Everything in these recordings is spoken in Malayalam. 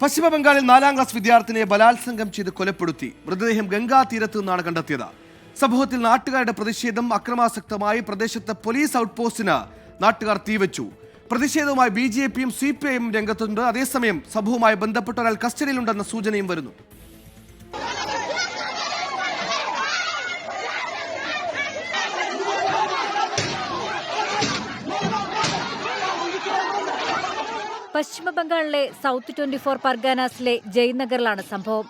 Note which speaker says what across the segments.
Speaker 1: പശ്ചിമബംഗാളിൽ 4ാം ക്ലാസ് വിദ്യാർത്ഥിനിയെ ബലാത്സംഗം ചെയ്ത് കൊലപ്പെടുത്തി. മൃതദേഹം ഗംഗാ തീരത്ത് നിന്നാണ് കണ്ടെത്തിയത്. സംഭവത്തിൽ നാട്ടുകാരുടെ പ്രതിഷേധം അക്രമാസക്തമായി. പ്രദേശത്ത് പോലീസ് ഔട്ട് പോസ്റ്റിന് നാട്ടുകാർ തീവച്ചു. പ്രതിഷേധവുമായി BJPയും CPIയും രംഗത്തുണ്ട്. അതേസമയം സംഭവവുമായി ബന്ധപ്പെട്ട ഒരാൾ കസ്റ്റഡിയിലുണ്ടെന്ന സൂചനയും വരുന്നു.
Speaker 2: പശ്ചിമബംഗാളിലെ സൗത്ത് 24 പർഗാനാസിലെ ജയ്നഗറിലാണ് സംഭവം.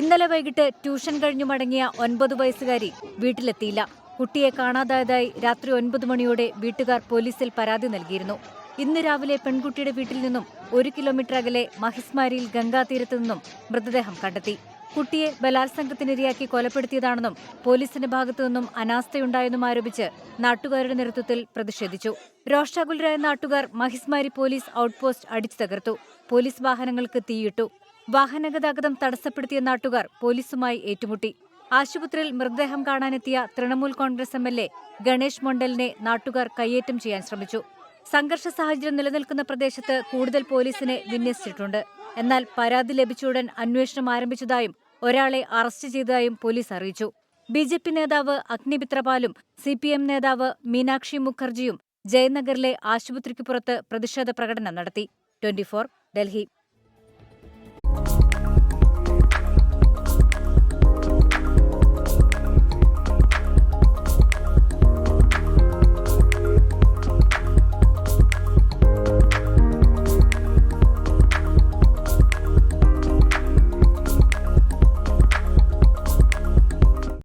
Speaker 2: ഇന്നലെ വൈകിട്ട് ട്യൂഷൻ കഴിഞ്ഞു മടങ്ങിയ 9 വയസ്സുകാരി വീട്ടിലെത്തിയില്ല. കുട്ടിയെ കാണാതായതായി രാത്രി 9 മണിയോടെ വീട്ടുകാർ പോലീസിൽ പരാതി നൽകിയിരുന്നു. ഇന്ന് രാവിലെ പെൺകുട്ടിയുടെ വീട്ടിൽ നിന്നും 1 കിലോമീറ്റർ അകലെ മഹിസ്മാരിയിൽ ഗംഗാതീരത്തു നിന്നും മൃതദേഹം കണ്ടെത്തി. കുട്ടിയെ ബലാത്സംഗത്തിനിരയാക്കി കൊലപ്പെടുത്തിയതാണെന്നും പോലീസിന്റെ ഭാഗത്തുനിന്നും അനാസ്ഥയുണ്ടായെന്നും ആരോപിച്ച് നാട്ടുകാരുടെ നേതൃത്വത്തിൽ പ്രതിഷേധിച്ചു. രോഷാകുലരായ നാട്ടുകാർ മഹിസ്മാരി പോലീസ് ഔട്ട്പോസ്റ്റ് അടിച്ചു തകർത്തു. പോലീസ് വാഹനങ്ങൾക്ക് തീയിട്ടു. വാഹനഗതാഗതം തടസ്സപ്പെടുത്തിയ നാട്ടുകാർ പോലീസുമായി ഏറ്റുമുട്ടി. ആശുപത്രിയിൽ മൃതദേഹം കാണാനെത്തിയ തൃണമൂൽ കോൺഗ്രസ് MLA ഗണേഷ് മൊണ്ടലിനെ നാട്ടുകാർ കയ്യേറ്റം ചെയ്യാൻ ശ്രമിച്ചു. സംഘർഷ സാഹചര്യം നിലനിൽക്കുന്ന പ്രദേശത്ത് കൂടുതൽ പോലീസിനെ വിന്യസിച്ചിട്ടുണ്ട്. എന്നാൽ പരാതി ലഭിച്ചയുടൻ അന്വേഷണം ആരംഭിച്ചതായും ഒരാളെ അറസ്റ്റ് ചെയ്തതായും പോലീസ് അറിയിച്ചു. BJP നേതാവ് അഗ്നിമിത്രപാലും CPM നേതാവ് മീനാക്ഷി മുഖർജിയും ജയനഗറിലെ ആശുപത്രിക്ക് പുറത്ത് പ്രതിഷേധ പ്രകടനം നടത്തി. 24 ഡൽഹി.